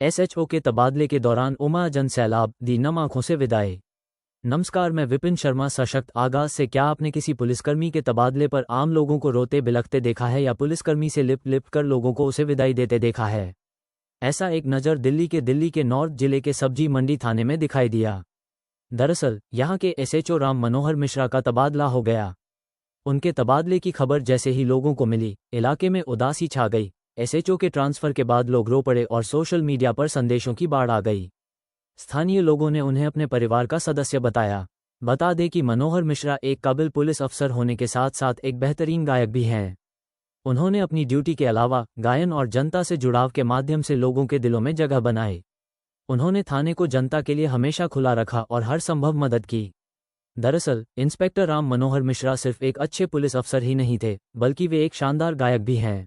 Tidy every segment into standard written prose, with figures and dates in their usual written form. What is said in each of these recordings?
SHO के तबादले के दौरान उमा जन सैलाब दी नम आंखों से विदाई। नमस्कार, मैं विपिन शर्मा। सशक्त आगाज से क्या आपने किसी पुलिसकर्मी के तबादले पर आम लोगों को रोते बिलखते देखा है या पुलिसकर्मी से लिप लिप कर लोगों को उसे विदाई देते देखा है? ऐसा एक नज़र दिल्ली के नॉर्थ जिले के सब्जी मंडी थाने में दिखाई दिया। दरअसल यहां के एसएचओ राम मनोहर मिश्रा का तबादला हो गया। उनके तबादले की खबर जैसे ही लोगों को मिली, इलाके में उदासी छा गई। एसएचओ के ट्रांसफर के बाद लोग रो पड़े और सोशल मीडिया पर संदेशों की बाढ़ आ गई। स्थानीय लोगों ने उन्हें अपने परिवार का सदस्य बताया। बता दें कि मनोहर मिश्रा एक काबिल पुलिस अफसर होने के साथ साथ एक बेहतरीन गायक भी हैं। उन्होंने अपनी ड्यूटी के अलावा गायन और जनता से जुड़ाव के माध्यम से लोगों के दिलों में जगह बनाई। उन्होंने थाने को जनता के लिए हमेशा खुला रखा और हर संभव मदद की। दरअसल इंस्पेक्टर राम मनोहर मिश्रा सिर्फ एक अच्छे पुलिस अफसर ही नहीं थे, बल्कि वे एक शानदार गायक भी हैं।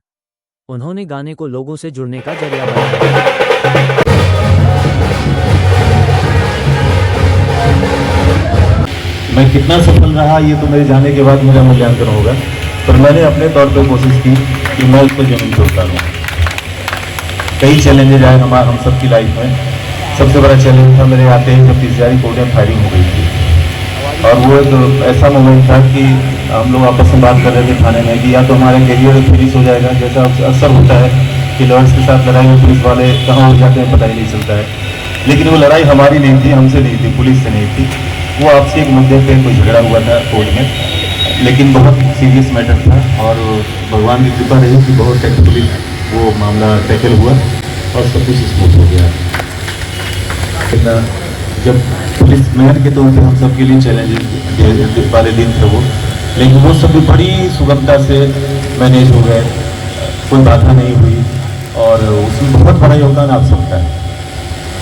उन्होंने गाने को लोगों से जुड़ने का जरिया बनाया। मैं कितना सफल रहा ये तो मेरे जाने के बाद मेरा मूल्यांकन होगा, पर मैंने अपने तौर पे कोशिश की कि मैं उसको जमीन पे उतारूं। कई चैलेंजेज आए हम सबकी लाइफ में। सबसे बड़ा चैलेंज था मेरे आते ही जब 30,000 कोडियाँ फायरिंग हो गई थी, और वो एक ऐसा मोमेंट था कि हम लोग आपस में बात कर रहे थे थाने में कि या तो हमारा करियर फिनिश हो जाएगा, जैसा अक्सर होता है कि लॉयर्स के साथ लड़ाई में पुलिस वाले कहाँ हो जाते हैं पता ही नहीं चलता है। लेकिन वो लड़ाई हमारी नहीं थी, हमसे नहीं थी, पुलिस से नहीं थी। वो आपसी एक मुद्दे पे कोई झगड़ा हुआ था कोर्ट में, लेकिन बहुत सीरियस मैटर था और भगवान की कृपा रही कि बहुत टेक्निकली वो मामला टैकल हुआ और सब कुछ स्मूथ हो गया। जब पुलिस मैन के तौर पे हम सबके लिए चैलेंजेस वाले दिन थे वो, लेकिन वो सब भी बड़ी सुगमता से मैनेज हो गए, कोई बाधा नहीं हुई और उसमें बहुत बड़ा योगदान आप सबका है।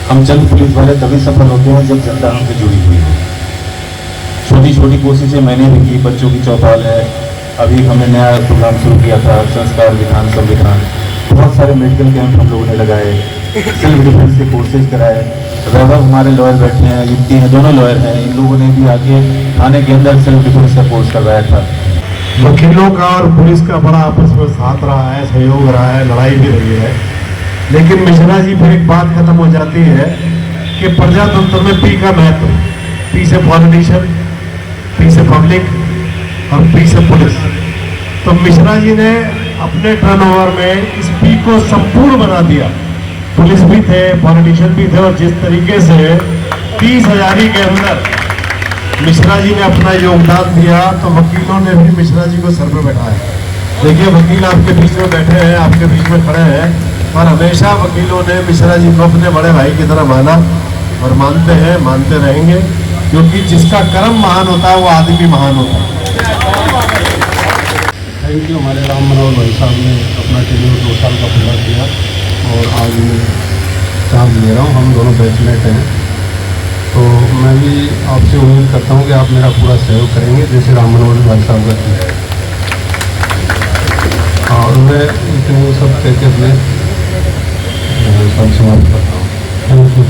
हम चंद पुलिस वाले तभी सफल होते हैं जब जनता हमसे जुड़ी हुई है। छोटी छोटी कोशिशें मैंने भी की, बच्चों की चौपाल है, अभी हमने नया प्रोग्राम शुरू किया था, संस्कार विधान संविधान, बहुत सारे मेडिकल कैंप हम लोगों ने लगाए, सेल्फ डिफेंस के कोर्सेज कराए। वैभव हमारे लॉयर बैठे हैं, युक्ति हैं, दोनों लॉयर हैं, इन लोगों ने भी आगे थाने के अंदर सेल्फ डिफेंस का कोर्स करवाया था। वकीलों का और पुलिस का बड़ा आपस में साथ रहा है, सहयोग रहा है, लड़ाई भी रही है। लेकिन मिश्रा जी पर एक बात खत्म हो जाती है कि प्रजातंत्र में पी का महत्व, पी से पॉलिटिशियन, पी से पब्लिक और पी से पुलिस। तो मिश्रा जी ने अपने टर्नओवर में इस पी को संपूर्ण बना दिया। पुलिस भी थे, पॉलिटिशियन भी थे, और जिस तरीके से 30,000 के अंदर मिश्रा जी ने अपना योगदान दिया तो वकीलों ने भी मिश्रा जी को सर पर बैठाया। देखिए, वकील आपके बीच में बैठे हैं, आपके बीच में खड़े हैं, और हमेशा वकीलों ने मिश्रा जी को अपने बड़े भाई की तरह माना और मानते हैं, मानते रहेंगे, क्योंकि जिसका कर्म महान होता है वो आदमी महान होता है। Thank you. हमारे राम मनोहर भाई साहब ने अपना टेन्योर 2 साल का पूरा किया और आज मैं चांस ले रहा हूँ। हम दोनों बैचमेट हैं, तो मैं भी आपसे उम्मीद करता हूँ कि आप मेरा पूरा सहयोग करेंगे जैसे राम मनोहर भाई साहब का किया है। और मैं इतने सब कह के अपने सब समाप्त करता हूँ। Thank you.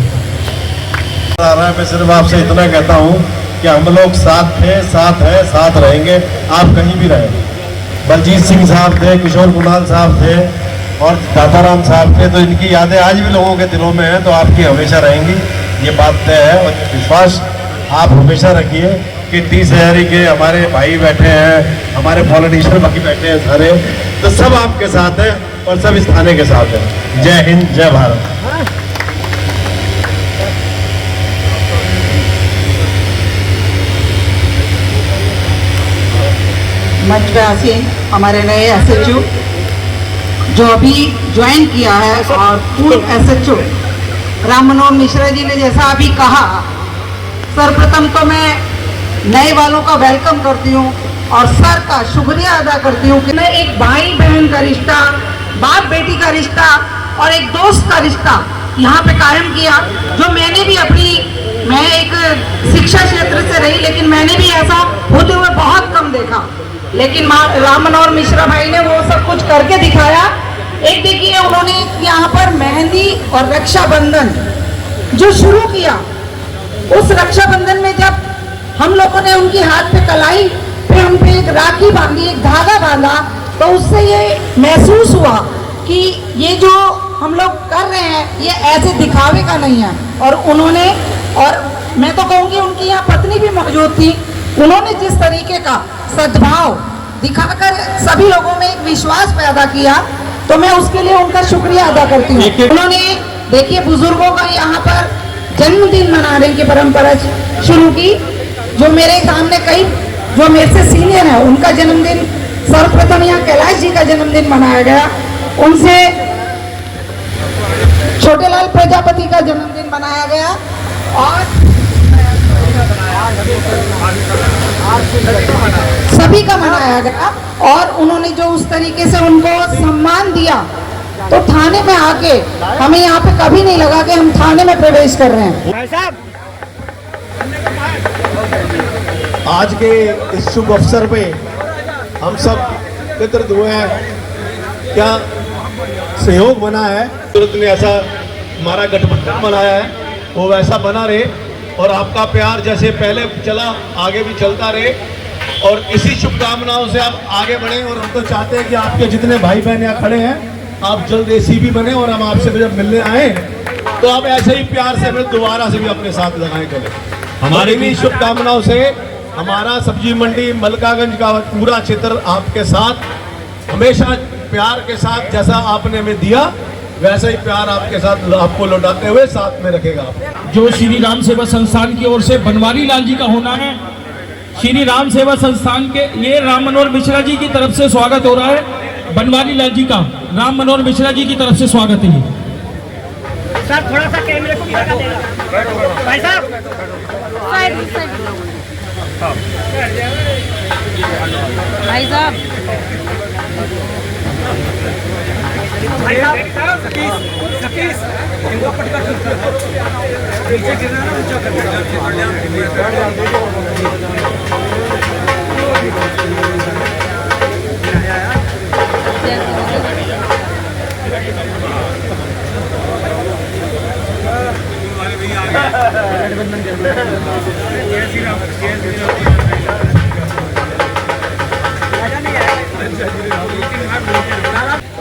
मैं सिर्फ आपसे इतना कहता हूँ कि हम लोग साथ थे, साथ है, साथ रहेंगे, आप कहीं भी रहें। बलजीत सिंह साहब थे, किशोर कुणाल साहब थे और दाताराम साहब थे, तो इनकी यादें आज भी लोगों के दिलों में हैं, तो आपकी हमेशा रहेंगी, ये बात तय है। और विश्वास आप हमेशा रखिए कि 30,000 के हमारे भाई बैठे हैं, हमारे पॉलिटिशियन बाकी बैठे हैं सारे, तो सब आपके साथ हैं और सब इस थाने के साथ हैं। जय हिंद, जय भारत। मंच पे आसीन हमारे नए एसएचओ जो अभी ज्वाइन किया है, और पूर्व एसएचओ राम मनोहर मिश्रा जी ने जैसा अभी कहा, सर्वप्रथम तो मैं नए वालों का वेलकम करती हूँ और सर का शुक्रिया अदा करती हूँ कि मैं एक भाई बहन का रिश्ता, बाप बेटी का रिश्ता और एक दोस्त का रिश्ता यहाँ पे कायम किया, जो मैंने भी मैं एक शिक्षा क्षेत्र से रही, लेकिन मैंने भी ऐसा होते हुए बहुत कम देखा। लेकिन राम मनोहर मिश्रा भाई ने वो सब कुछ करके दिखाया। एक देखिए, उन्होंने यहाँ पर मेहंदी और रक्षाबंधन जो शुरू किया, उस रक्षाबंधन में जब हम लोगों ने उनकी हाथ पे कलाई पे हम पे एक राखी बांधी, एक धागा बांधा, तो उससे ये महसूस हुआ कि ये जो हम लोग कर रहे हैं ये ऐसे दिखावे का नहीं है। और उन्होंने, और मैं तो कहूँगी उनकी यहाँ पत्नी भी मौजूद थी, उन्होंने जिस तरीके का सद्भाव दिखाकर सभी लोगों में एक विश्वास पैदा किया, तो मैं उसके लिए उनका शुक्रिया अदा करती हूँ। उन्होंने देखिए बुजुर्गों का यहाँ पर जन्मदिन मनाने की परंपरा शुरू की। जो मेरे सामने कई जो मेरे से सीनियर है उनका जन्मदिन सर्वप्रथम यहाँ कैलाश जी का जन्मदिन मनाया गया, उनसे छोटेलाल प्रजापति का जन्मदिन मनाया गया और सभी का मनाया गया। और उन्होंने जो उस तरीके से उनको सम्मान दिया, तो थाने में आके हमें यहाँ पे कभी नहीं लगा कि हम थाने में प्रवेश कर रहे हैं। आज के इस शुभ अवसर पे हम सब एकत्रित हुए हैं। क्या सहयोग बना है, तुरंत ने ऐसा हमारा गठबंधन बनाया है वो वैसा बना रहे और आपका प्यार जैसे पहले चला आगे भी चलता रहे और इसी शुभकामनाओं से आप आगे बढ़ें। और हम तो चाहते हैं कि आपके जितने भाई बहन यहाँ खड़े हैं आप जल्द एसीपी बने और हम आपसे जब मिलने आए तो आप ऐसे ही प्यार से हमें दोबारा से भी अपने साथ लगाएं करें। हमारी भी शुभकामनाओं से हमारा सब्जी मंडी मलकागंज का पूरा क्षेत्र आपके साथ हमेशा प्यार के साथ जैसा आपने हमें दिया वैसा ही प्यार आपके साथ आपको लौटाते हुए साथ में रखेगा। जो श्री राम सेवा संस्थान की ओर से बनवारी लाल जी का होना है, श्री राम सेवा संस्थान के ये राम मनोहर मिश्रा जी की तरफ से स्वागत हो रहा है। बनवारी लाल जी का राम मनोहर मिश्रा जी की तरफ से स्वागत है। सर थोड़ा सा कैमरे को दिखा देगा भाई साहब। भाई साहब भाई साहब सतीश इनको पटकर नीचे गिरना ना ऊंचा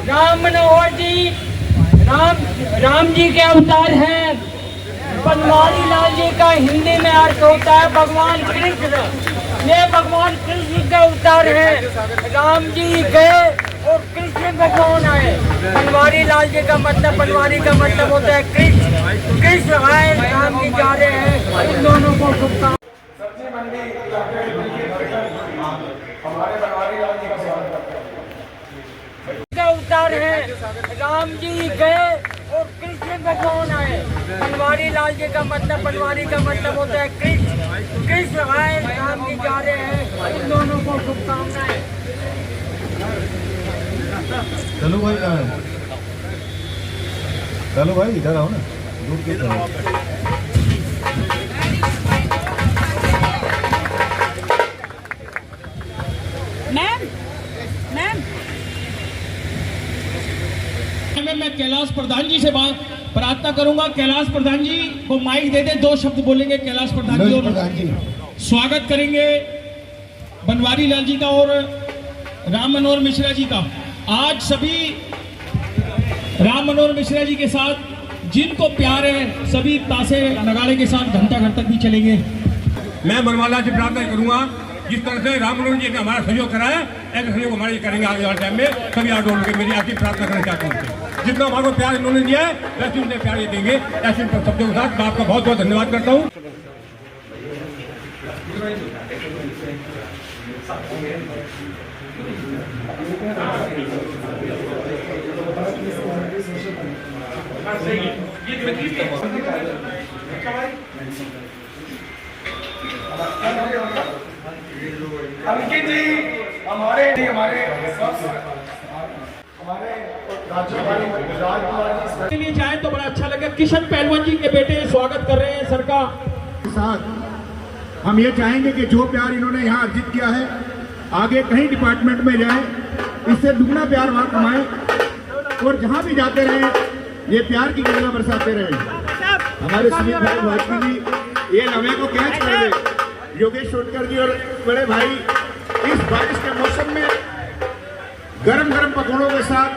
राम मनोहर जी राम जी के अवतार हैं। बनवारी लाल जी का हिंदी में अर्थ होता है भगवान कृष्ण। ये भगवान कृष्ण के अवतार हैं। राम जी गए और कृष्ण भगवान आए। बनवारी लाल जी का मतलब, बनवारी का मतलब होता है कृष्ण। कृष्ण आए, राम जी जा रहे हैं। उन दोनों को शुभकामनाएं। अवतार है। राम जी गए और कृष्ण भगवान आए। बनवारी लाल जी का मतलब, बनवारी का मतलब होता है कृष्ण। कृष्ण आए, राम जी जा रहे हैं। उन दोनों को शुभकामनाएं। चलो भाई चलो भाई इधर आओ ना, दूर के चलो। मैं कैलाश प्रधान जी से बात प्रार्थना करूंगा। कैलाश प्रधान जी को माइक दे दे, 2 शब्द बोलेंगे कैलाश प्रधान जी और स्वागत करेंगे बनवारी लाल जी का और राम मनोहर मिश्रा जी का। आज सभी राम मनोहर मिश्रा जी के साथ जिनको प्यार है सभी तासे नगाड़े के साथ घंटा घर तक भी चलेंगे। मैं बनवारी लाल से प्रार्थना करूंगा जिस तरह से राम मनोहर जी ने हमारा सहयोग कराया ऐसा सहयोग हमारे करेंगे आगे वाले टाइम में। सभी आंदोलन के मेरी आपकी प्रार्थना करना चाहता हूँ। जितना हमारे को प्यार इन्होंने दिया है वैसे उन्हें प्यार ये देंगे। ऐसे शब्दों के साथ मैं आपका बहुत बहुत धन्यवाद करता हूँ। अंकित जी हमारे लिए जाए तो बड़ा अच्छा लगे। किशन पहलवान जी के बेटे स्वागत कर रहे हैं सर का। साथ हम ये चाहेंगे कि जो प्यार इन्होंने यहाँ अर्जित किया है आगे कहीं डिपार्टमेंट में जाए, इससे दुगना प्यार वहाँ कमाए और जहाँ भी जाते रहे ये प्यार की गंगा बरसाते रहे। हमारे सुनील भाई वाजपेयी जी ये लम्हे को कैच कर रहे, योगेश सोटकर जी और बड़े भाई इस बारिश के मौसम में गरम गरम पकौड़ों के साथ